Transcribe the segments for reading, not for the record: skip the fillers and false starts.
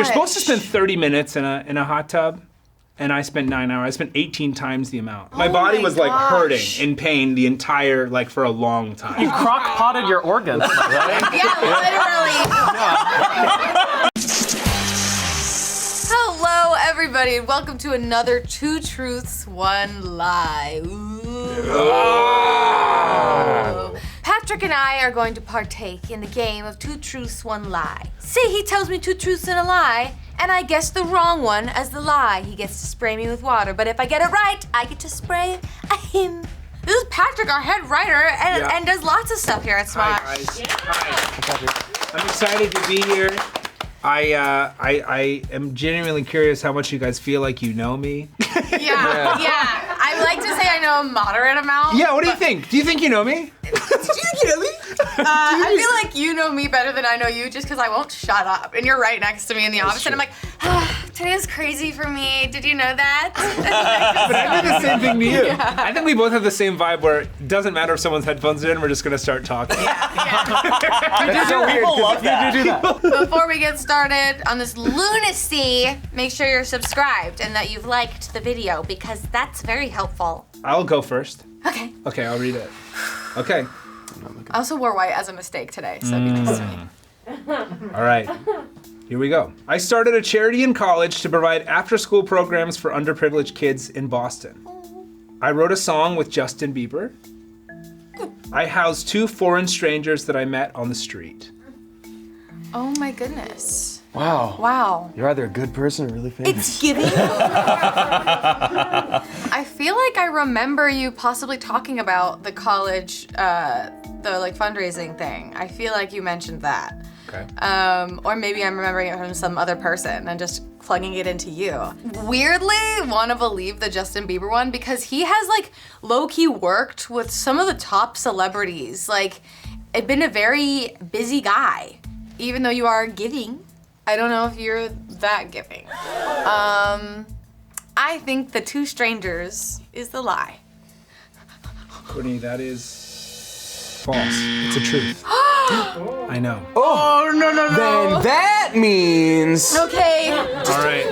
You're supposed to spend 30 minutes in a hot tub, and I spent 9 hours. I spent 18 times the amount. My body was like hurting in pain the entire, like for a long time. You crock-potted your organs, right? Yeah, literally. Hello, everybody, and welcome to another Two Truths, One Lie. Ooh. Patrick and I are going to partake in the game of Two Truths, One Lie. See, he tells me two truths and a lie, and I guess the wrong one as the lie. He gets to spray me with water, but if I get it right, I get to spray him. This is Patrick, our head writer, and does lots of stuff here at Smosh. Hi, guys. Hi. I'm excited to be here. I am genuinely curious how much you guys feel like you know me. Yeah. I like to say I know a moderate amount. Yeah, what do you think? Do you think you know me? Do you think you know me? I feel like you know me better than I know you just because I won't shut up. And you're right next to me in the office, and I'm like, today is crazy for me. Did you know that? But I do the same thing to you. Yeah. I think we both have the same vibe where it doesn't matter if someone's headphones are in, we're just gonna start talking. That's so weird. People love that. You do that. Before we get started on this lunacy, make sure you're subscribed and that you've liked the video because that's very helpful. I'll go first. Okay. Okay, I'll read it. Okay. I also wore white as a mistake today, so be nice to me. All right. Here we go. I started a charity in college to provide after-school programs for underprivileged kids in Boston. I wrote a song with Justin Bieber. I housed 2 foreign strangers that I met on the street. Oh my goodness. Wow. Wow. You're either a good person or really famous. It's giving. I feel like I remember you possibly talking about the college, the like fundraising thing. I feel like you mentioned that. Okay. Or maybe I'm remembering it from some other person and just plugging it into you. Weirdly, want to believe the Justin Bieber one because he has like low-key worked with some of the top celebrities. Like, it's been a very busy guy, even though you are giving. I don't know if you're that giving. I think the 2 strangers is the lie. Courtney, that is false. It's a truth. I know. Oh, no. Then that means... Okay. All right.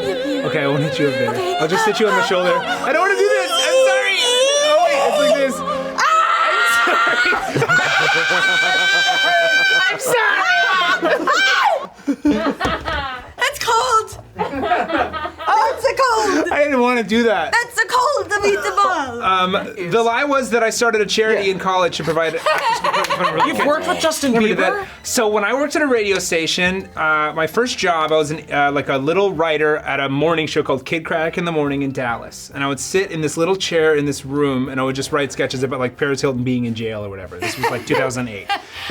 Okay, I won't hit you up there. I'll just hit you on the shoulder. I don't want to do this. I'm sorry. Oh, wait, it's like this. I'm sorry. That's cold. Oh, it's a cold. I didn't want to do that. That's a cold to beat the ball. The lie was that I started a charity in college to provide You've worked with Justin Bieber? So when I worked at a radio station, my first job, I was like a little writer at a morning show called Kid Crack in the Morning in Dallas. And I would sit in this little chair in this room and I would just write sketches about like Paris Hilton being in jail or whatever. This was like 2008.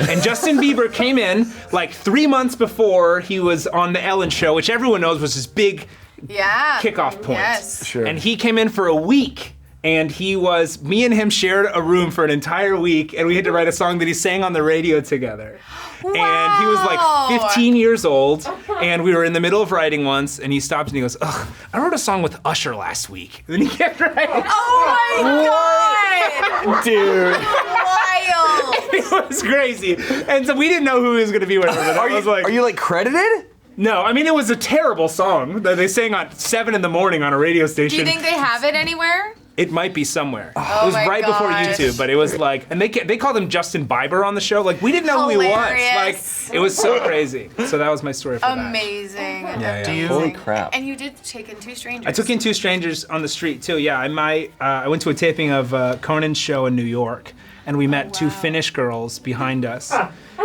And Justin Bieber came in like 3 months before he was on the Ellen show, which everyone knows was his big kickoff point. Yes. Sure. And he came in for a week. And me and him shared a room for an entire week, and we had to write a song that he sang on the radio together. Wow. And he was like 15 years old, and we were in the middle of writing once, and he stopped and he goes, "Ugh, I wrote a song with Usher last week." And then he kept writing. Oh my God! Dude. Wild. It was crazy. And so we didn't know who he was gonna be with. But Are you like credited? No, I mean, it was a terrible song that they sang at 7 in the morning on a radio station. Do you think they have it anywhere? It might be somewhere. Oh it was my right before gosh. YouTube, but it was like, and they called him Justin Bieber on the show. Like, we didn't know who he was. Hilarious. Like, it was so crazy. So that was my story for Amazing. Yeah. Amazing. Holy crap. And you did take in 2 strangers. I took in 2 strangers on the street too. Yeah, I went to a taping of Conan's show in New York, and we met 2 Finnish girls behind us.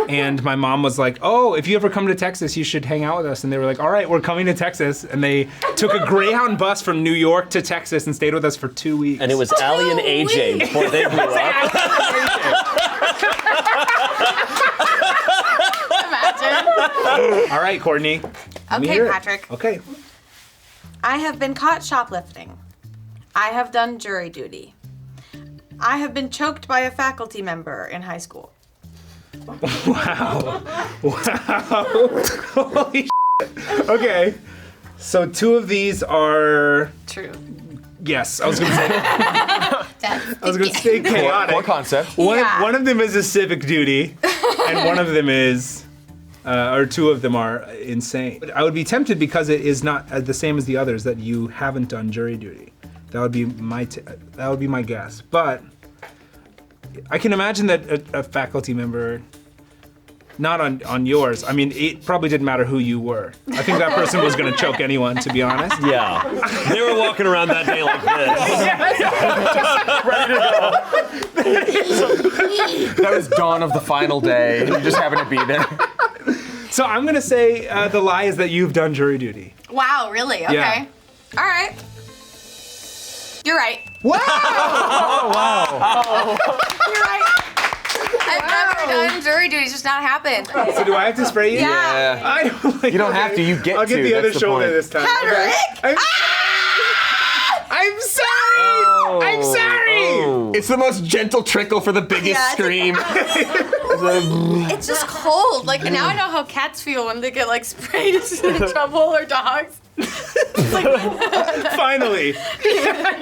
And my mom was like, "Oh, if you ever come to Texas, you should hang out with us." And they were like, "All right, we're coming to Texas." And they took a Greyhound bus from New York to Texas and stayed with us for 2 weeks. And it was Allie and AJ before they blew up. Imagine. All right, Courtney. Let me Okay, hear it. Patrick. Okay. I have been caught shoplifting. I have done jury duty. I have been choked by a faculty member in high school. Wow. Holy shit. Okay. So 2 of these are... True. Yes, I was gonna say chaotic. What concept? One of them is a civic duty, and one of them is or two of them are insane. But I would be tempted because it is not the same as the others that you haven't done jury duty. That would be my guess. But I can imagine that a faculty member, not on yours. I mean, it probably didn't matter who you were. I think that person was going to choke anyone, to be honest. Yeah. They were walking around that day like this. Ready to go. That was dawn of the final day. You just happened to be there. So I'm going to say the lie is that you've done jury duty. Wow, really? Okay. Yeah. All right. You're right. Wow! You're right. I've never done jury duty. It's just not happened. So do I have to spray you? Yeah. I don't like You don't have to, you get to. I'll get the other that's shoulder point. this time. Henrik! I'm sorry! I'm sorry! It's the most gentle trickle for the biggest Yeah, scream. It's just cold. Like, now I know how cats feel when they get, like, sprayed into trouble, or dogs. Finally.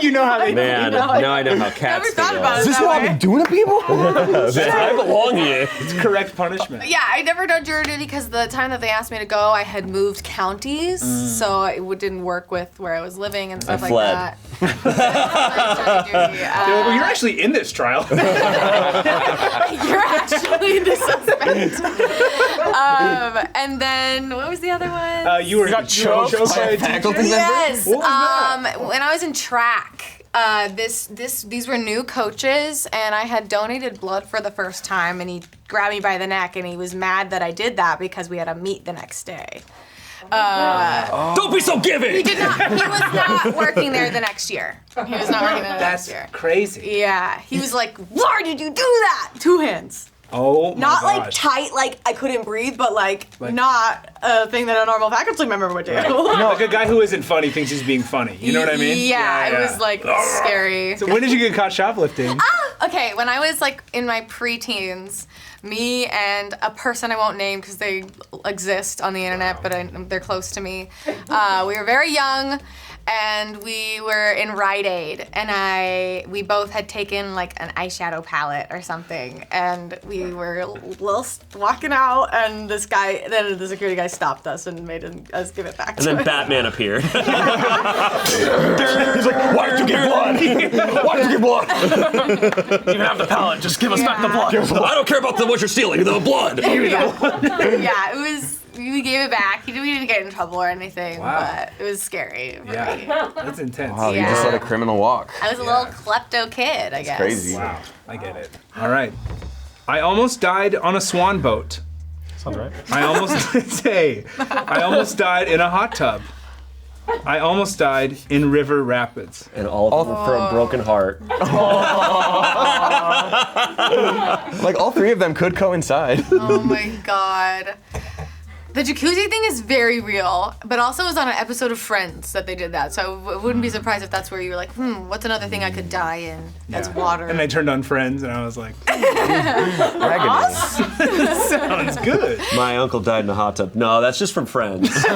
You know how they Man, feel. now I know how cats Never thought feel. about it. Is this that what I've way. been doing to people? I belong here. It's correct punishment. Yeah, I never done jury duty because the time that they asked me to go, I had moved counties, so it didn't work with where I was living and stuff like fled. that. Jury duty. Well, you're actually in this trial. You're actually the suspect. And then what was the other one? You got choked by a faculty teacher? member? Yes. What was that? When I was in track, these were new coaches, and I had donated blood for the first time, and he grabbed me by the neck, and he was mad that I did that because we had a meet the next day. Don't be so giving! He was not working there the next year. He was not working there the next That's year. crazy. Yeah, he was like, "Why did you do that?" 2 hands. Oh my Not like gosh. tight, like I couldn't breathe, but like not a thing that a normal faculty member would do. Like a guy who isn't funny thinks he's being funny. You know what I mean? Yeah, it was like scary. So when did you get caught shoplifting? Okay, when I was like in my preteens, me and a person I won't name because they exist on the internet, but they're close to me. We were very young, and we were in Rite Aid, and we both had taken like an eyeshadow palette or something, and we were walking out, and the security guy stopped us and made us give it back And to then him. Batman appeared. He's like, why did you get blood? Why did you get blood? You can have the palette, just give us back the blood. I don't care about what you're stealing, the blood. Yeah, it was. We gave it back. We didn't get in trouble or anything, but it was scary. For me. Yeah, that's intense. Oh, you just let a criminal walk. I was a little klepto kid, I guess. Crazy. Wow, I get it. All right. I almost died on a swan boat. Sounds right. I almost died in a hot tub. I almost died in River Rapids. And all for a broken heart. Like, all three of them could coincide. Oh my god. The jacuzzi thing is very real, but also it was on an episode of Friends that they did that. So I wouldn't be surprised if that's where you were like, what's another thing I could die in? That's water. And I turned on Friends, and I was like, Agony. sounds good. My uncle died in a hot tub. No, that's just from Friends. No,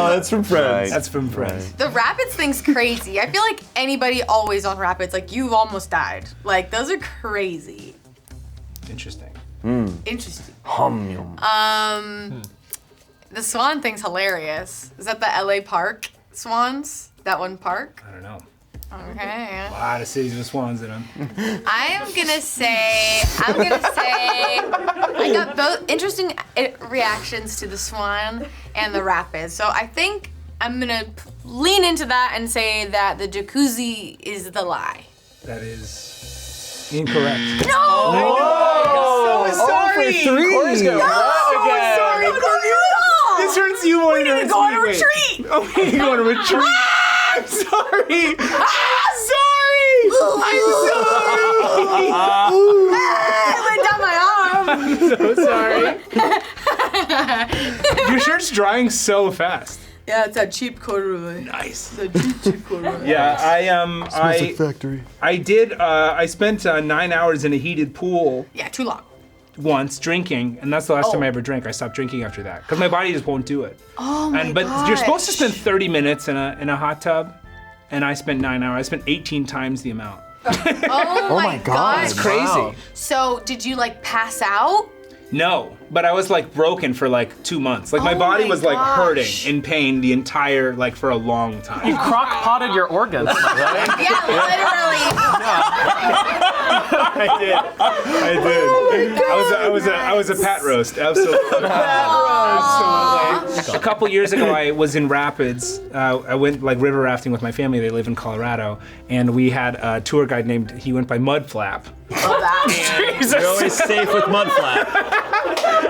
that's from Friends. That's from Friends. The Rapids thing's crazy. I feel like anybody always on Rapids, like you've almost died. Like those are crazy. Interesting. Interesting. Hum. The swan thing's hilarious. Is that the LA Park swans? That one park? I don't know. Okay. A lot of cities with swans in them. I'm gonna say I got both interesting reactions to the swan and the rapids. So I think I'm gonna lean into that and say that the jacuzzi is the lie. That is incorrect. No! I'm so sorry. Courtney's gonna Sorry, Courtney. This hurts you more than it hurts me. go on a Wait. retreat. Oh, we need to go on a retreat. I'm sorry. I'm sorry. It went down my arm. So sorry. Your shirt's drying so fast. Yeah, it's a cheap corduroy. Nice. It's a cheap corduroy. Yeah, factory. I did. I spent 9 hours in a heated pool Yeah, too long. once drinking, and that's the last time I ever drank. I stopped drinking after that because my body just won't do it. Oh my But you're supposed to gosh. spend 30 minutes in a hot tub, and I spent 9 hours. I spent 18 times the amount. Oh my god. It's crazy. Wow. So did you like pass out? No, but I was like broken for like 2 months. Like my Oh body my was like hurting gosh. in pain the entire, like for a long time. You crock-potted your organs, my lady. Yeah, literally. I did. I was a pat roast. Absolutely. Absolutely. A couple years ago, I was in Rapids. I went like river rafting with my family. They live in Colorado, and we had a tour guide he went by Mudflap. Love that. You're always safe with mudflap.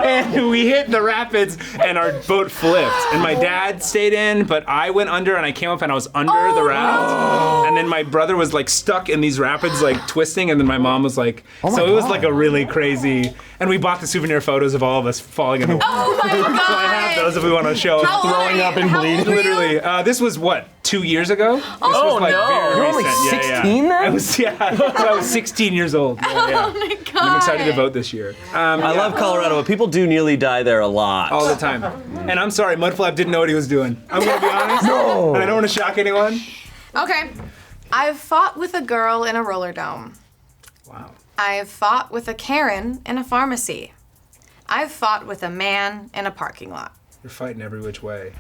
And we hit the rapids and our boat flipped. And my dad stayed in, but I went under and I came up and I was under the raft. And then my brother was like stuck in these rapids, like twisting. And then my mom was like, so it was like a really crazy, and we bought the souvenir photos of all of us falling in the water. Oh my god. So I have those if we want to show. How old Throwing are up you? and How old bleeding. were you? Literally, this was what, 2 years ago? This Oh, was like no. very You're only recent. 16 then? I was, I was 16 years old. Yeah. Oh my god. I'm excited to vote this year. I love Colorado, but people do nearly die there a lot. All the time. And I'm sorry, Mudflap didn't know what he was doing. I'm gonna be honest. No. And I don't want to shock anyone. Okay. I've fought with a girl in a roller dome. Wow. I've fought with a Karen in a pharmacy. I've fought with a man in a parking lot. You're fighting every which way.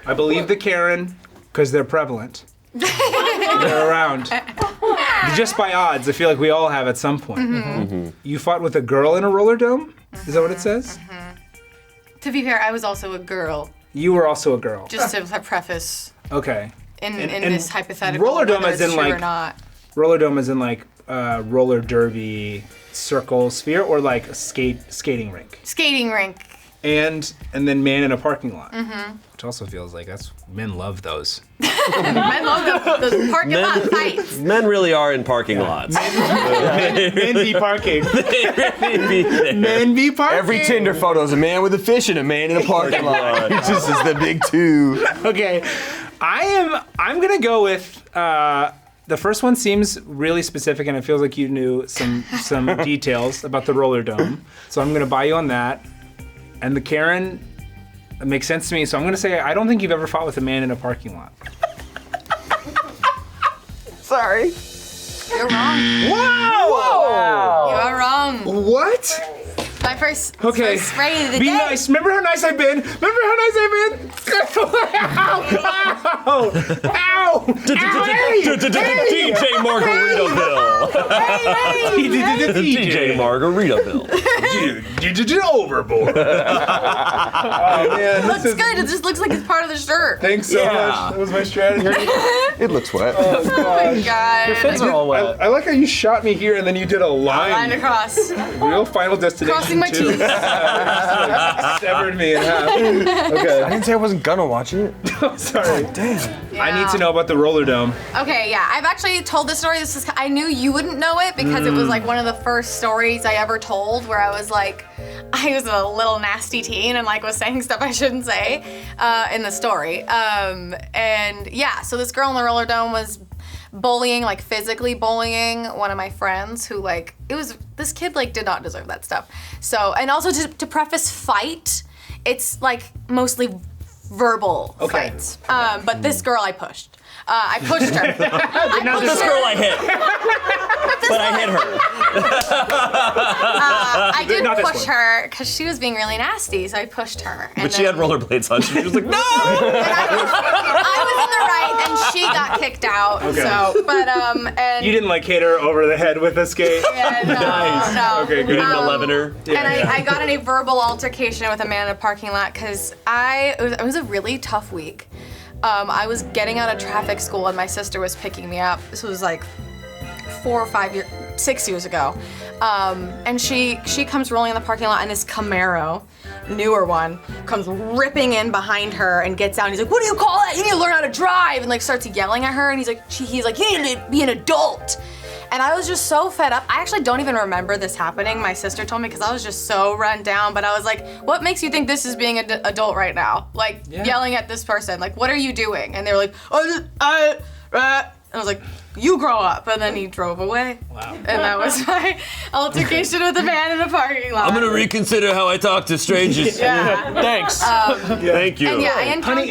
I believe the Karen, because they're prevalent. They're around. Just by odds, I feel like we all have at some point. You fought with a girl in a roller dome? Is that what it says? To be fair, I was also a girl. You were also a girl. Just to preface Okay. in And this hypothetical, roller dome whether as it's in, true or like, not. Roller dome is in like roller derby circle sphere or like a skating rink. Skating rink. And then man in a parking lot. Which also feels like men love those. I love the parking lot fights. Men really are in parking lots. Men be parking. They really be there. Men be parking. Every Tinder photo is a man with a fish and a man in a parking lot. It just is the big two. Okay, I'm gonna go with the first one seems really specific and it feels like you knew some details about the roller dome. So I'm gonna buy you on that. And the Karen, it makes sense to me. So I'm gonna say I don't think you've ever fought with a man in a parking lot. Sorry. You're wrong. Wow! You are wrong. What? My first Okay. spray of the Be day. nice. Remember how nice I've been? Remember how nice I've been? Ow! Ow! Ow! DJ Margaritaville. DJ Margaritaville. Overboard. Oh man, Looks good. It just looks like it's part of the shirt. Thanks so much. That was my strategy. It looks wet. Oh gosh. God. Fins are all wet. I like how you shot me here and then you did a line. Line across. Real Final Destination. Crossing my 2. teeth. Severed me in half. I Okay. didn't say I wasn't gonna watch it. Sorry. Damn. I need to know about the roller dome. Okay, yeah. I've actually told this story. I knew you wouldn't know it because it was like one of the first stories I ever told where I was like, I was a little nasty teen and like was saying stuff I shouldn't say in the story. And yeah, so this girl in the roller dome was bullying, like physically bullying one of my friends who like, this kid like did not deserve that stuff. So, and also to preface fight, it's like mostly verbal fights. But this girl I pushed. I pushed her. This girl I hit. But I hit her. I did Not this push one. her because she was being really nasty, so I pushed her. And But she had rollerblades on. She was like, no! I was in the right, and she got kicked out. Okay. So, but and You didn't like hit her over the head with a skate? yeah, no. Okay, You good. didn't 11-er. And I got in a verbal altercation with a man in a parking lot because it was a really tough week. I was getting out of traffic school and my sister was picking me up. This was like 6 years ago. And she comes rolling in the parking lot and this Camaro, newer one, comes ripping in behind her and gets out and he's like, what do you call that? You need to learn how to drive, and like starts yelling at her and he's like, you need to be an adult. And I was just so fed up. I actually don't even remember this happening. My sister told me because I was just so run down. But I was like, what makes you think this is being an adult right now? Like yelling at this person. Like, what are you doing? And they were like, And I was like, you grow up. And then he drove away. Wow. And that was my altercation with the man in the parking lot. I'm gonna reconsider how I talk to strangers. Yeah. Thanks. Thank you. And yeah, I Honey.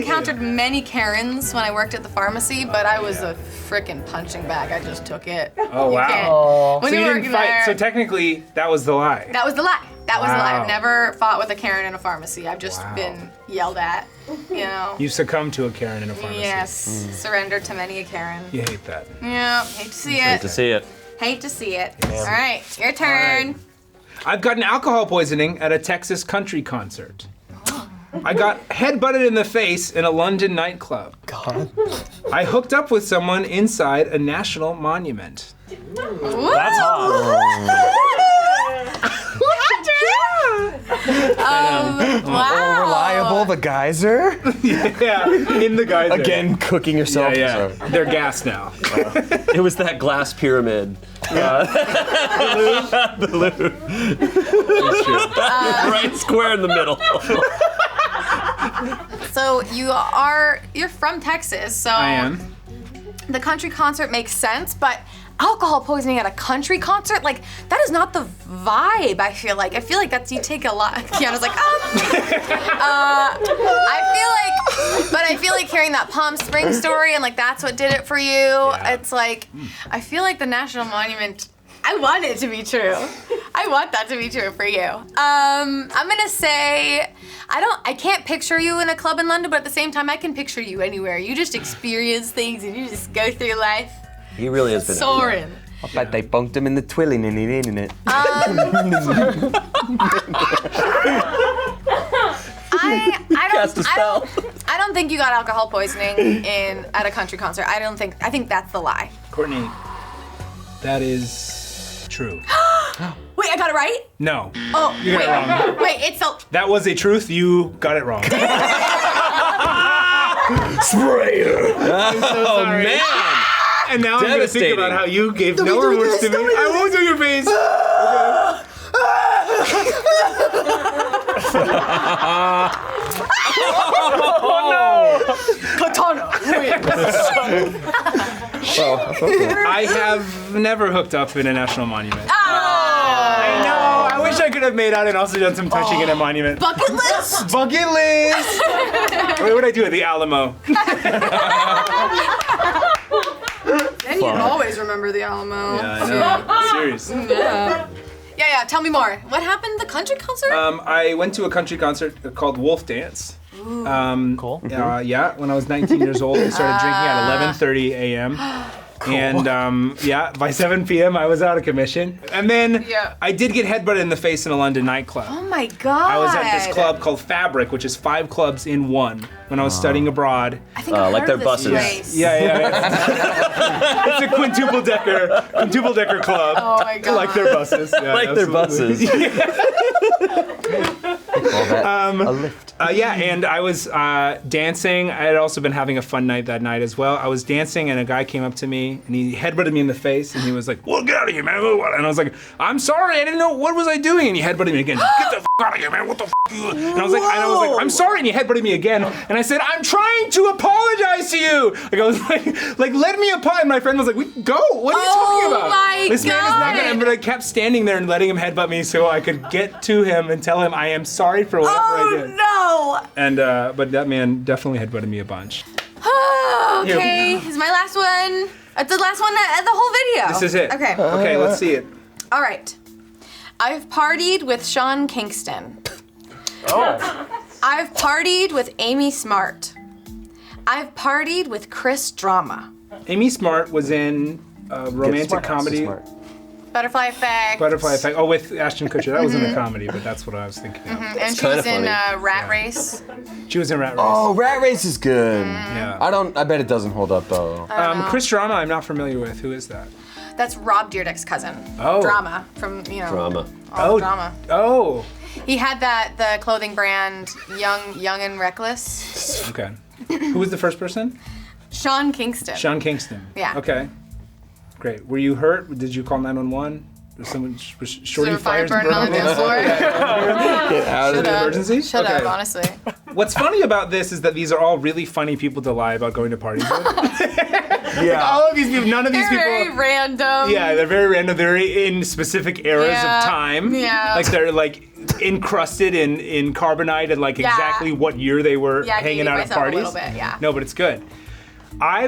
encountered many Karens when I worked at the pharmacy, but I was a frickin' punching bag. I just took it. Oh, You wow. can't- When So you you're didn't working fight. there, So technically, that was the lie. that was the lie. That was the lie. Wow. I've never fought with a Karen in a pharmacy. I've just Wow. been yelled at, you know. You succumbed to a Karen in a pharmacy. Yes, surrendered to many a Karen. You hate that. Yeah, hate to see Hate it. to see it. Hate to see it. All right, your turn. I've gotten alcohol poisoning at a Texas country concert. I got headbutted in the face in a London nightclub. God. I hooked up with someone inside a national monument. That's hot. Wow. Reliable, the geyser. Yeah, in the geyser. Again, cooking yourself. Yeah. Sorry. They're gassed now. It was that glass pyramid. Right square in the middle. So you're from Texas, so I am. the country concert makes sense, but alcohol poisoning at a country concert, like, that is not the vibe, I feel like. I feel like that's, you take a lot. Kiana's like, I feel like hearing that Palm Springs story and like that's what did it for you. Yeah. It's like, I feel like the National Monument, I want it to be true. I want that to be true for you. I'm gonna say, I can't picture you in a club in London, but at the same time, I can picture you anywhere. You just experience things and you just go through life He really has been. soaring. I bet they bunked him in the twilling and it in it. Cast a spell. I don't think you got alcohol poisoning at a country concert. I think that's the lie. Courtney, that is true. Wait, I got it right? No, Oh, you got it wrong. wait, it's a. That was a truth. You got it wrong. Sprayer. Oh Man. And now I'm gonna think Devastating. about how you gave no rewards to me. I won't do your face. Katana. I have never hooked up in a national monument. Oh. I know. I wish I could have made out and also done some touching in a monument. Bucket list. Bucket list. What would I do at the Alamo? Then you'd always remember the Alamo. Yeah, I know. Serious. Yeah. Tell me more. What happened at the country concert? I went to a country concert called Wolf Dance. Cool. Yeah, when I was 19 years old, I started drinking at 11:30 a.m. And by 7 p.m. I was out of commission. And then I did get headbutted in the face in a London nightclub. Oh my God. I was at this club called Fabric, which is 5 clubs in one, when I was studying abroad. I think I've like heard their of this buses. place. Yeah. It's a quintuple decker club. Oh my God. Like their buses. Yeah, Like their buses. A lift. And I was dancing. I had also been having a fun night that night as well. I was dancing and a guy came up to me and he headbutted me in the face and he was like, "Well, get out of here, man." And I was like, "I'm sorry, I didn't know, what was I doing?" And he headbutted me again. "Get the f out of here, man, what the f you?" And I was like, "I'm sorry," and he headbutted me again. And I said, "I'm trying to apologize to you." Like I was like let me apologize. And my friend was like, "Go, what are you talking about? my This man is not God. gonna," but I kept standing there and letting him headbutt me so I could get to him and tell him I am sorry for whatever I did. No. And but that man definitely headbutted me a bunch. Okay, this is my last one. It's the last one of the whole video. This is it. Okay. Okay, let's see it. All right. I've partied with Sean Kingston. I've partied with Amy Smart. I've partied with Chris Drama. Amy Smart was in a romantic comedy. Butterfly Effect. Butterfly Effect. Oh, with Ashton Kutcher. That wasn't a comedy, but that's what I was thinking of. And she kinda was in funny. Rat Race. She was in Rat Race. Oh, Rat Race is good. Yeah. I bet it doesn't hold up though. Chris Drama, I'm not familiar with. Who is that? That's Rob Dyrdek's cousin. Oh. Drama from, Drama. all the drama. Oh. He had the clothing brand Young and Reckless. Okay. Who was the first person? Sean Kingston. Sean Kingston. Yeah. Okay. Great. Were you hurt? Did you call 911? Someone shorty Is there a fire fires burning on the dance floor? Get out of there. Emergency? Shut up, Okay. honestly. What's funny about this is that these are all really funny people to lie about going to parties with. Yeah. All of these people, none of these They're people. very random. Yeah, they're very random. They're in specific eras Yeah, of time. yeah. Like they're like encrusted in carbonite and like Yeah. exactly what year they were Yeah, hanging dating out at myself a parties. little bit, yeah. No, but it's good. I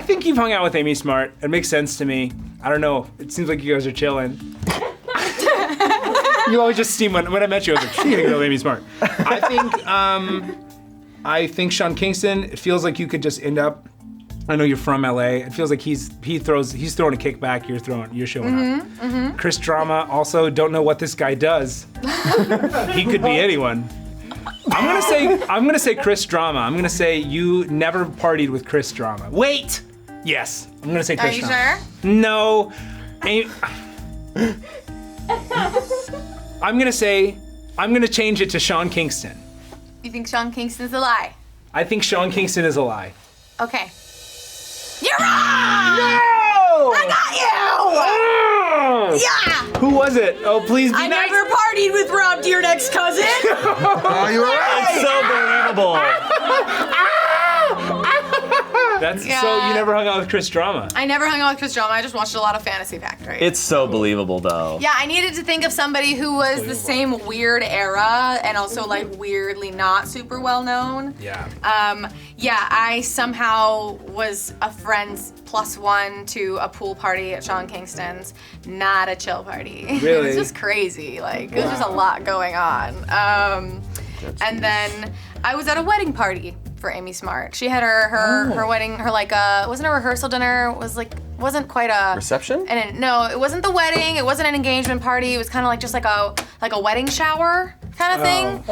think you've hung out with Amy Smart. It makes sense to me. I don't know. It seems like you guys are chilling. You always just seem when I met you, I was like, she hanging out with Amy Smart. I think Sean Kingston. It feels like you could just end up. I know you're from LA. It feels like he's throwing a kickback. You're showing up. Chris Drama. Also, don't know what this guy does. He could be anyone. I'm gonna say Chris Drama. I'm gonna say you never partied with Chris Drama. Wait. Yes. I'm gonna say Are Chris you Drama. sure? No. I'm gonna change it to Sean Kingston. You think Sean Kingston's a lie? I think Sean Kingston is a lie. Okay. You're wrong! No! I got you! Yeah! Who was it? Oh, please be I nice. never partied with Rob, your next cousin. Oh, you were right. It's so believable. That's Yeah. so you never hung out with Chris Drama. I never hung out with Chris Drama. I just watched a lot of Fantasy Factory. It's so believable though. Yeah, I needed to think of somebody who was the same weird era and also like weirdly not super well known. Yeah. Yeah, I somehow was a friend's +1 to a pool party at Sean Kingston's, not a chill party. It Really? was just crazy. Like, it was just a lot going on. And then I was at a wedding party for Amy Smart. She had her wedding, wasn't a rehearsal dinner, wasn't quite a Reception? And no, it wasn't the wedding. It wasn't an engagement party. It was kind of like just like a wedding shower kind of thing.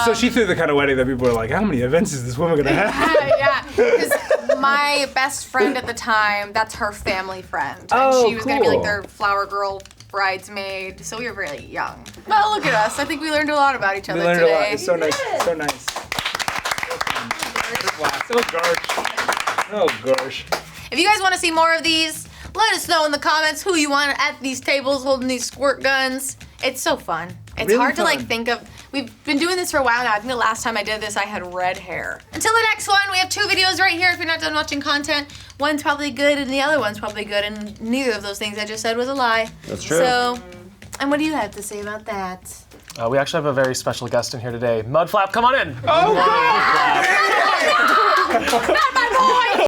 So she threw the kind of wedding that people were like, how many events is this woman gonna have? Yeah, because my best friend at the time, that's her family friend, and Oh, she was gonna be cool. like their flower girl bridesmaid. So we were really young. But look at us. I think we learned a lot about each We other learned today. a lot. It's so nice. So nice. Oh gosh. Oh gosh. If you guys want to see more of these, let us know in the comments who you want at these tables holding these squirt guns. It's so fun. It's Really hard to like fun. think of. We've been doing this for a while now. I think the last time I did this, I had red hair. Until the next one, we have 2 videos right here if you're not done watching content. One's probably good and the other one's probably good, and neither of those things I just said was a lie. That's true. So, and what do you have to say about that? We actually have a very special guest in here today. Mudflap, come on in. Oh god! Not my boy!